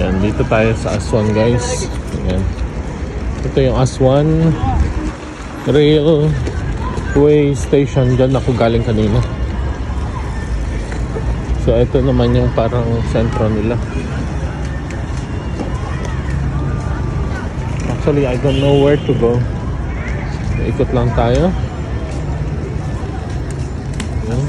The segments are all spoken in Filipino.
Yan, dito tayo sa Aswan guys. Yan. Ito yung Aswan Railway Station. Diyan ako galing kanina. So ito naman yung parang sentro nila. Actually, I don't know where to go. Ikot lang tayo. Yan.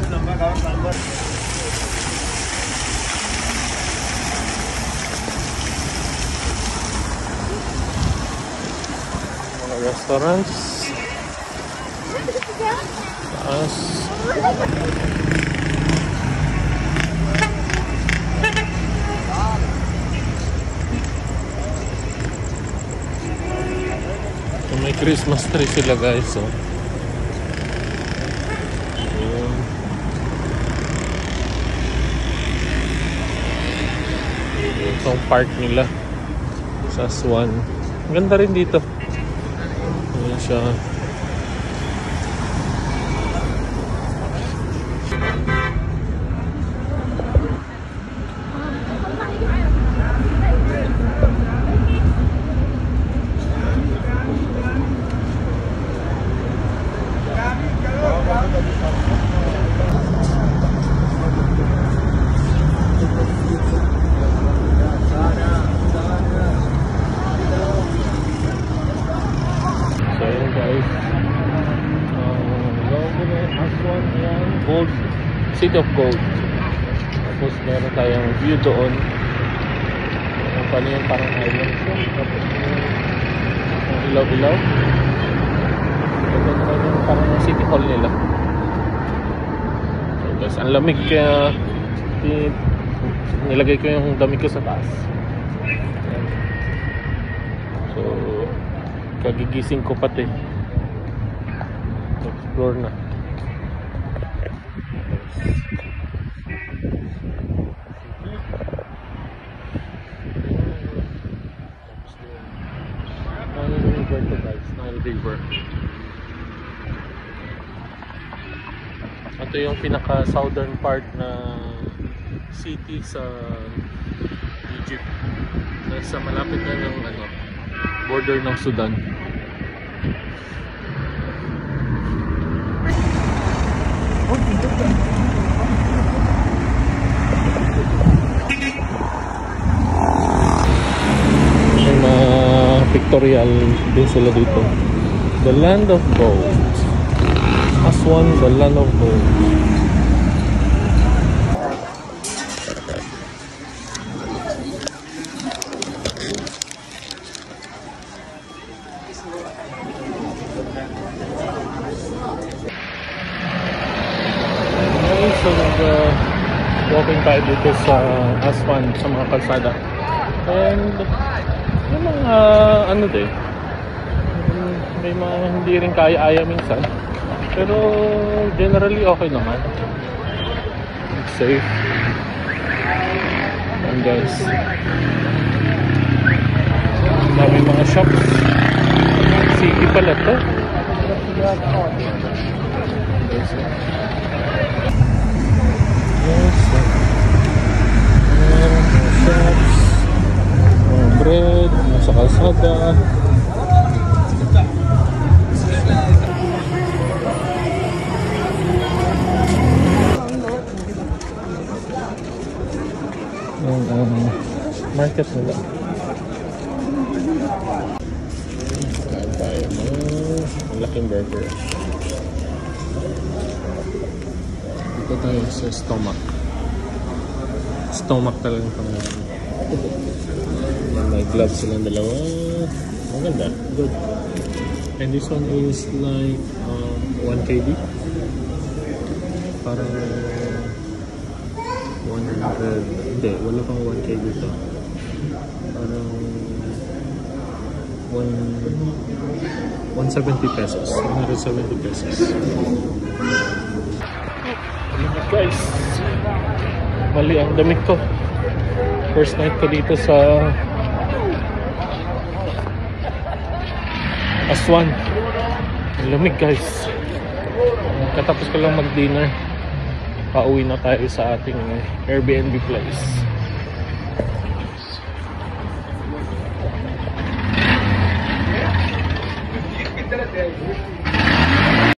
Mga restaurants. Taas. May Christmas tree sila guys, so itong park nila sa Aswan. Ganda rin dito. Ayan siya. Gold, City of Gold. Tapos meron tayong view doon. Paano yung parang island. Tapos yung ilaw-ilaw. Ito naman yung parang city hall nila. So guys, ang lamig kaya nilagay ko yung damit ko sa taas. So kagigising ko pati. Explore na. River. Ito yung pinaka southern part na city sa Egypt. Sa malapit na ng border ng Sudan. May mga pictorial din sila dito. The Land of Gold. Aswan, the Land of Gold. Okay, so walking tayo dito sa Aswan, sa mga kalsada. And yung mga din, may mga hindi rin kaya-aya minsan, pero generally okay naman. It's safe. And guys, dami mga shops. City pala to. Yes, shops, bread, nasa kalsada. Market nila. Kain tayo ng laking burger. Dito tayo sa stomach. Stomach talagang pangalan. May gloves silang dalawa. Maganda. Good. And this one is like 1 kg. Parang 100. Hindi, wala pang 1 kg dito. Parang 170 pesos. 170 pesos. Guys, mali ang damit ko. First night ko dito sa Aswan. Ang lamig guys. Katapos ko lang mag-dinner. Pauwi na tayo sa ating Airbnb place. Yes.